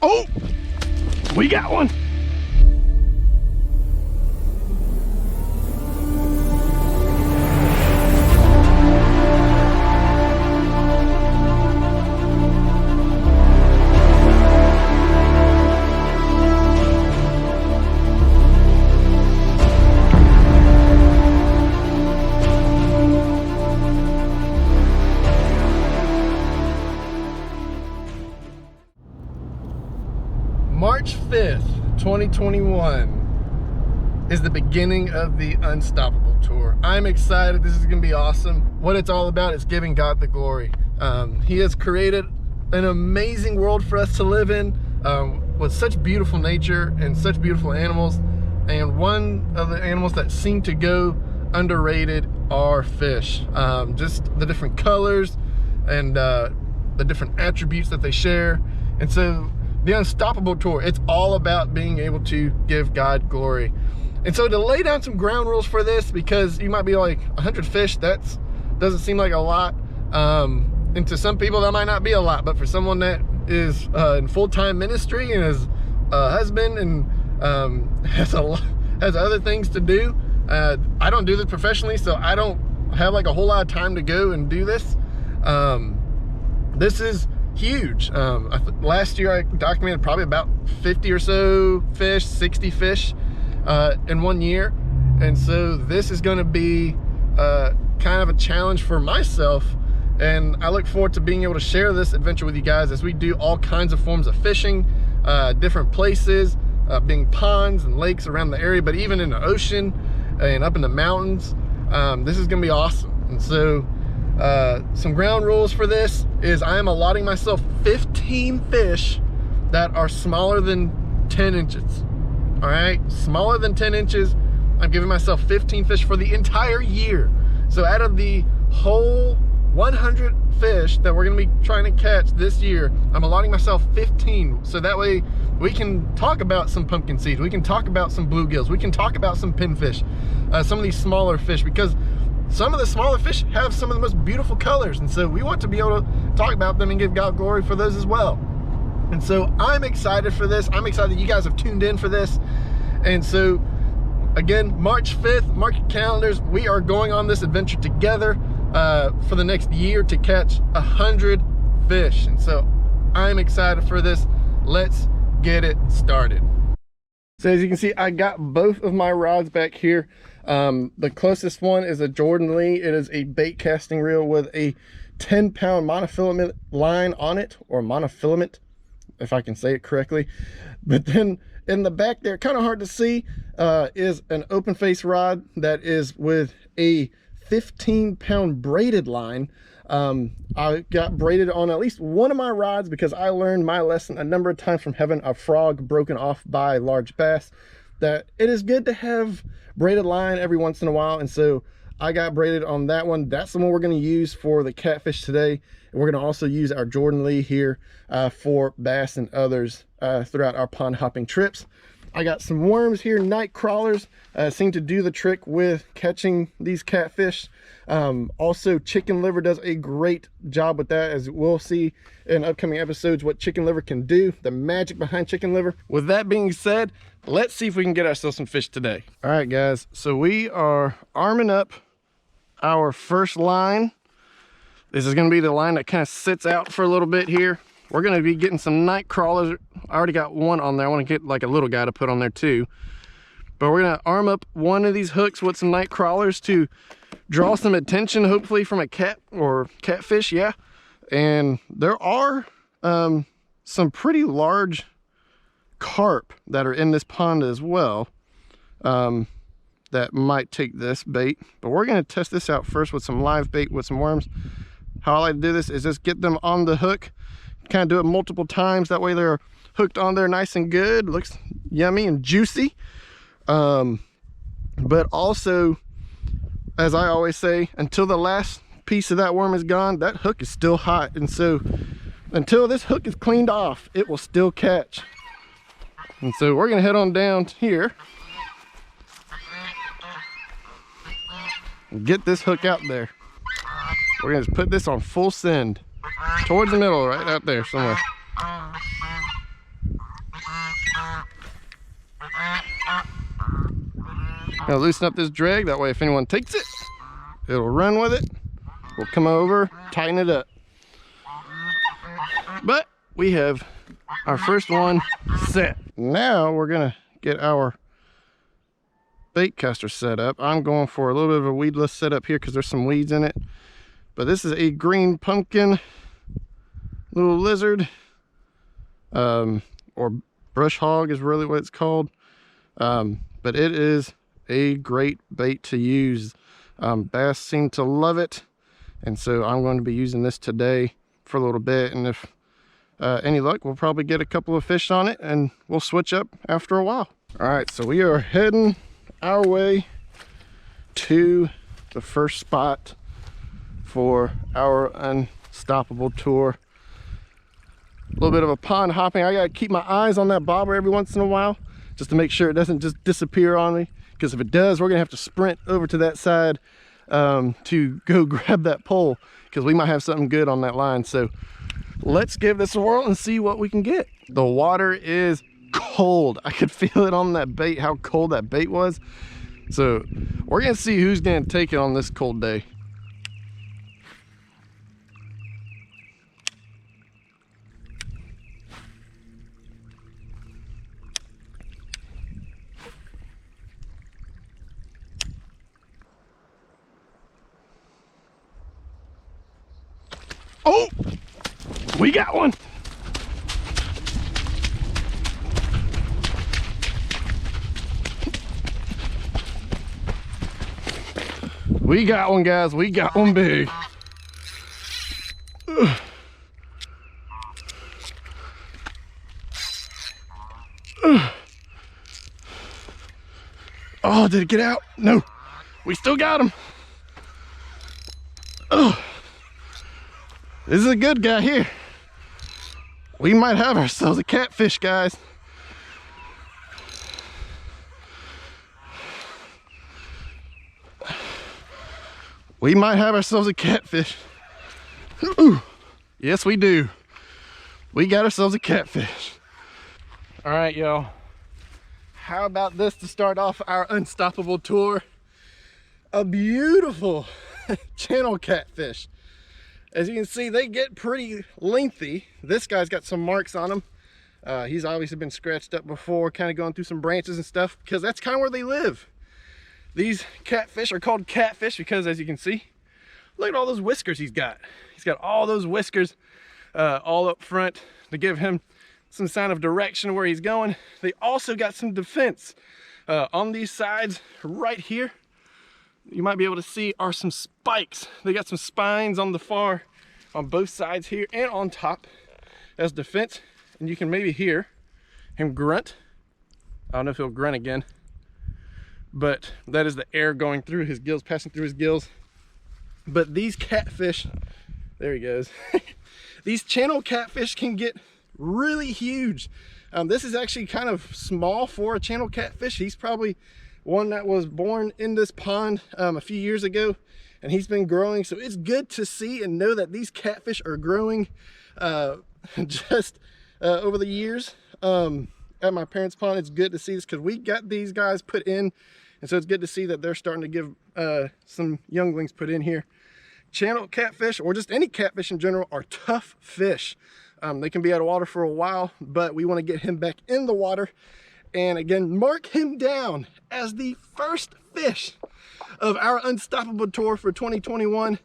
Oh, we got one. March 5th, 2021 is the beginning of the Unstoppable Tour. I'm excited. This is going to be awesome. What it's all about is giving God the glory. He has created an amazing world for us to live in with such beautiful nature and such beautiful animals. And one of the animals that seem to go underrated are fish. Just the different colors and the different attributes that they share. And so the Unstoppable Tour, it's all about being able to give God glory. And so to lay down some ground rules for this, because you might be like, 100 fish, that doesn't seem like a lot. And to some people that might not be a lot, but for someone that is in full-time ministry and is a husband and has other things to do, I don't do this professionally, so I don't have like a whole lot of time to go and do this. This is huge. Last year I documented probably about 50 or so fish, 60 fish in 1 year. And so this is going to be kind of a challenge for myself. And I look forward to being able to share this adventure with you guys as we do all kinds of forms of fishing, different places, being ponds and lakes around the area, but even in the ocean and up in the mountains. This is going to be awesome. And so some ground rules for this is I am allotting myself 15 fish that are smaller than 10 inches. All right, smaller than 10 inches. I'm giving myself 15 fish for the entire year. So out of the whole 100 fish that we're gonna be trying to catch this year, I'm allotting myself 15. So that way we can talk about some pumpkin seeds. We can talk about some bluegills. We can talk about some pinfish, some of these smaller fish, because some of the smaller fish have some of the most beautiful colors. And so we want to be able to talk about them and give God glory for those as well. And so I'm excited for this. I'm excited that you guys have tuned in for this. And so again, March 5th, mark your calendars. We are going on this adventure together for the next year to catch 100 fish. And so I'm excited for this. Let's get it started. So as you can see, I got both of my rods back here. The closest one is a Jordan Lee. It is a bait casting reel with a 10-pound monofilament line on it, or monofilament, if I can say it correctly. But then in the back there, kind of hard to see, is an open face rod that is with a 15-pound braided line. I got braided on at least one of my rods because I learned my lesson a number of times from having a frog broken off by large bass, that it is good to have braided line every once in a while. And so I got braided on that one. That's the one we're going to use for the catfish today. And we're going to also use our Jordan Lee here for bass and others throughout our pond hopping trips. I got some worms here, night crawlers, seem to do the trick with catching these catfish. Also, chicken liver does a great job with that, as we'll see in upcoming episodes what chicken liver can do, the magic behind chicken liver. With that being said, let's see if we can get ourselves some fish today. All right, guys, so we are arming up our first line. This is going to be the line that kind of sits out for a little bit here. We're going to be getting some night crawlers. I already got one on there. I want to get like a little guy to put on there too. But we're going to arm up one of these hooks with some night crawlers to draw some attention, hopefully from a cat or catfish, yeah. And there are some pretty large carp that are in this pond as well that might take this bait. But we're going to test this out first with some live bait with some worms. How I like to do this is just get them on the hook, kind of do it multiple times. That way they're hooked on there nice and good. Looks yummy and juicy. But also, as I always say, until the last piece of that worm is gone, that hook is still hot. And so until this hook is cleaned off, it will still catch. And so we're gonna head on down here and get this hook out there. We're gonna just put this on full send towards the middle, right out there somewhere. Now loosen up this drag, that way if anyone takes it, it'll run with it. We'll come over, tighten it up. But we have our first one set. Now we're gonna get our bait caster set up. I'm going for a little bit of a weedless setup here because there's some weeds in it. But this is a green pumpkin little lizard, or brush hog is really what it's called. But it is a great bait to use. Bass seem to love it, and so I'm going to be using this today for a little bit, and if any luck, we'll probably get a couple of fish on it and we'll switch up after a while. All right, so we are heading our way to the first spot for our unstoppable tour. A little bit of a pond hopping. I gotta keep my eyes on that bobber every once in a while just to make sure it doesn't just disappear on me, because if it does, we're gonna have to sprint over to that side to go grab that pole, because we might have something good on that line. So let's give this a whirl and see what we can get. The water is cold. I could feel it on that bait, how cold that bait was. So we're gonna see who's gonna take it on this cold day. Oh, we got one. We got one, guys. We got one big. Oh, did it get out? No, we still got him. Oh, this is a good guy here. We might have ourselves a catfish, guys. We might have ourselves a catfish. Ooh. Yes, we do. We got ourselves a catfish. All right, y'all. How about this to start off our unstoppable tour? A beautiful channel catfish. As you can see, they get pretty lengthy. This guy's got some marks on him. He's obviously been scratched up before, kind of going through some branches and stuff, because that's kind of where they live. These catfish are called catfish because, as you can see, look at all those whiskers he's got. He's got all those whiskers all up front to give him some sign of direction where he's going. They also got some defense on these sides right here. You might be able to see are some spikes. They got some spines on both sides here and on top as defense. And you can maybe hear him grunt. I don't know if he'll grunt again, but that is the air going through his gills, passing through his gills. But these catfish, there he goes. These channel catfish can get really huge. This is actually kind of small for a channel catfish. He's probably one that was born in this pond a few years ago, and he's been growing. So it's good to see and know that these catfish are growing just over the years. At my parents' pond, it's good to see this because we got these guys put in, and so it's good to see that they're starting to give some younglings put in here. Channel catfish, or just any catfish in general, are tough fish. They can be out of water for a while, but we want to get him back in the water and again mark him down as the first fish of our unstoppable tour for 2021.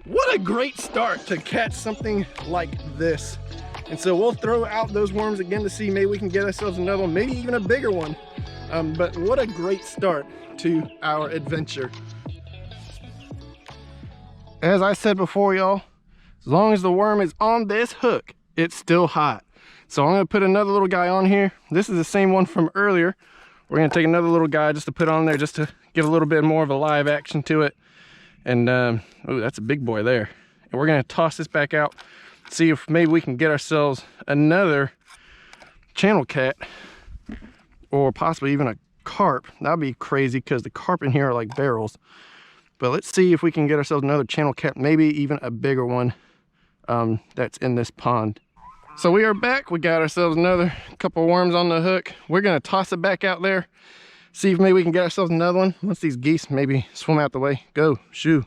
What a great start to catch something like this. And so we'll throw out those worms again to see maybe we can get ourselves another one, maybe even a bigger one. But what a great start to our adventure. As I said before, y'all, as long as the worm is on this hook, it's still hot. So I'm gonna put another little guy on here. This is the same one from earlier. We're gonna take another little guy just to put on there, just to give a little bit more of a live action to it. And oh, that's a big boy there. And we're gonna toss this back out, see if maybe we can get ourselves another channel cat, or possibly even a carp. That'd be crazy because the carp in here are like barrels. But let's see if we can get ourselves another channel cat, maybe even a bigger one that's in this pond. So we are back. We got ourselves another couple worms on the hook. We're gonna toss it back out there. See if maybe we can get ourselves another one. Once these geese maybe swim out the way. Go, shoo.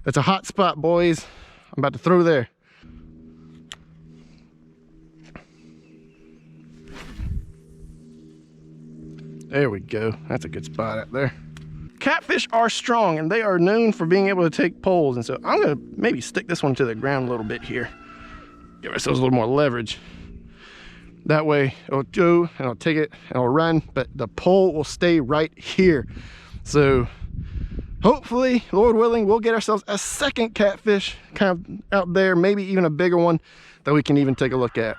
That's a hot spot, boys. I'm about to throw there. There we go. That's a good spot out there. Catfish are strong and they are known for being able to take poles. And so I'm gonna maybe stick this one to the ground a little bit here. Give ourselves a little more leverage. That way it'll go and it'll take it and it'll run, but the pole will stay right here. So hopefully, Lord willing, we'll get ourselves a second catfish kind of out there, maybe even a bigger one that we can even take a look at.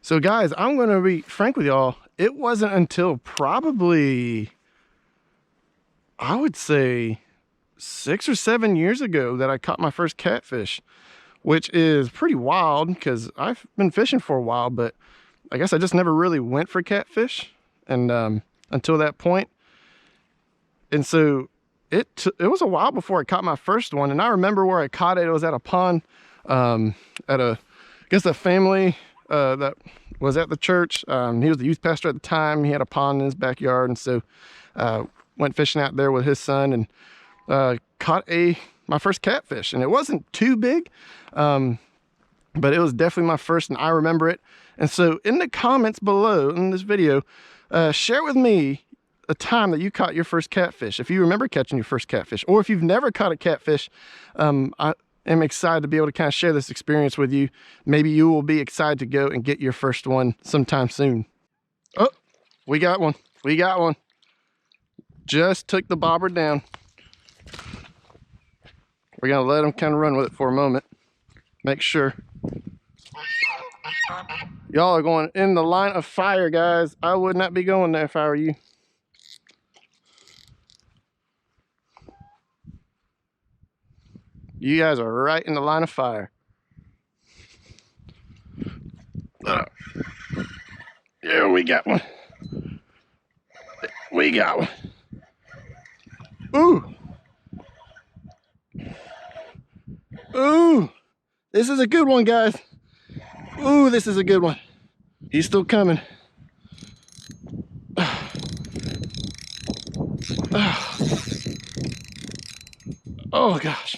So guys, I'm gonna be frank with y'all. It wasn't until probably, I would say 6 or 7 years ago that I caught my first catfish, which is pretty wild because I've been fishing for a while, but I guess I just never really went for catfish and until that point. And so it was a while before I caught my first one. And I remember where I caught it. It was at a pond at I guess a family that was at the church. He was the youth pastor at the time. He had a pond in his backyard. And so went fishing out there with his son and caught my first catfish. And it wasn't too big, but it was definitely my first and I remember it. And so in the comments below in this video, share with me a time that you caught your first catfish. If you remember catching your first catfish, or if you've never caught a catfish, I am excited to be able to kind of share this experience with you. Maybe you will be excited to go and get your first one sometime soon. Oh, we got one. We got one. Just took the bobber down. We're gonna let him kind of run with it for a moment. Make sure. Y'all are going in the line of fire, guys. I would not be going there if I were you. You guys are right in the line of fire. Yeah, we got one. We got one. Ooh. Ooh. This is a good one, guys. Ooh, this is a good one. He's still coming. Oh gosh.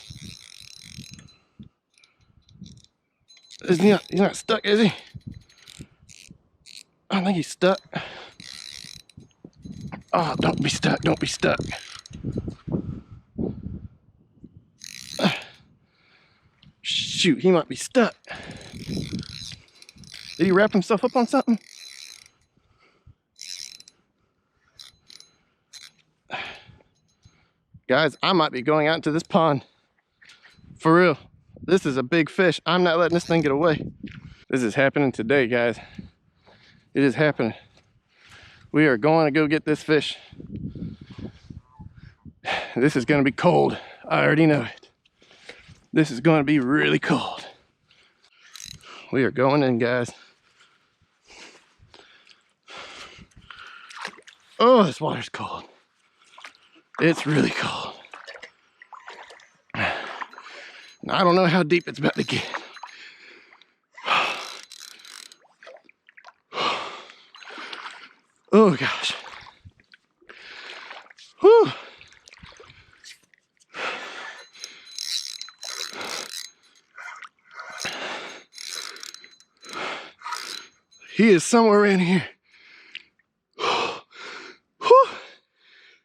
He's not stuck, is he? I think he's stuck. Oh, don't be stuck, don't be stuck. Shoot, he might be stuck. Did he wrap himself up on something? Guys, I might be going out into this pond. For real. This is a big fish. I'm not letting this thing get away. This is happening today, guys. It is happening. We are going to go get this fish. This is going to be cold. I already know it. This is going to be really cold. We are going in, guys. Oh, this water's cold. It's really cold. I don't know how deep it's about to get. Oh gosh. Whew. He is somewhere in here. Whew.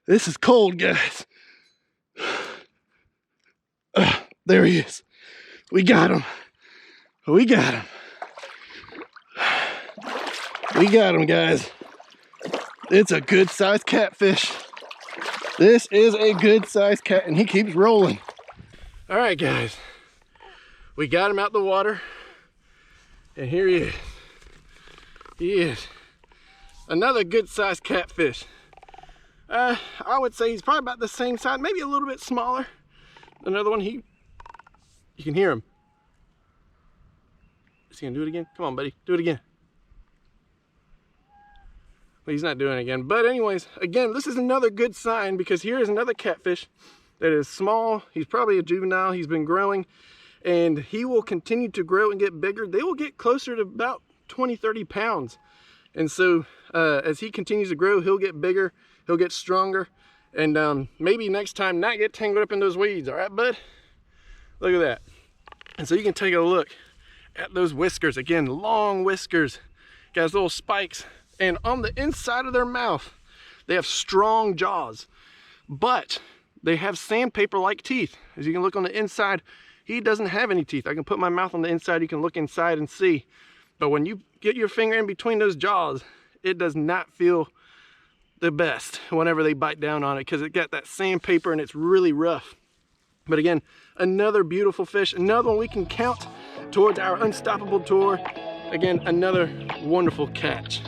This is cold, guys. There he is. We got him. We got him. We got him, guys. It's a good sized catfish. This is a good sized cat and he keeps rolling. All right, guys. We got him out the water and here he is. He is another good sized catfish. I would say he's probably about the same size, maybe a little bit smaller. Another one, you can hear him. Is he gonna do it again? Come on, buddy, do it again. Well, he's not doing it again. But anyways, again, this is another good sign because here is another catfish that is small. He's probably a juvenile. He's been growing and he will continue to grow and get bigger. They will get closer to about 20-30 pounds. And so as he continues to grow, he'll get bigger, he'll get stronger, and maybe next time not get tangled up in those weeds. All right, bud? Look at that. And so you can take a look at those whiskers. Again, long whiskers, got little spikes, and on the inside of their mouth, they have strong jaws, but they have sandpaper-like teeth. As you can look on the inside, he doesn't have any teeth. I can put my mouth on the inside, you can look inside and see. But when you get your finger in between those jaws, it does not feel the best whenever they bite down on it, because it got that sandpaper and it's really rough. But again, another beautiful fish, another one we can count towards our unstoppable tour. Again, another wonderful catch.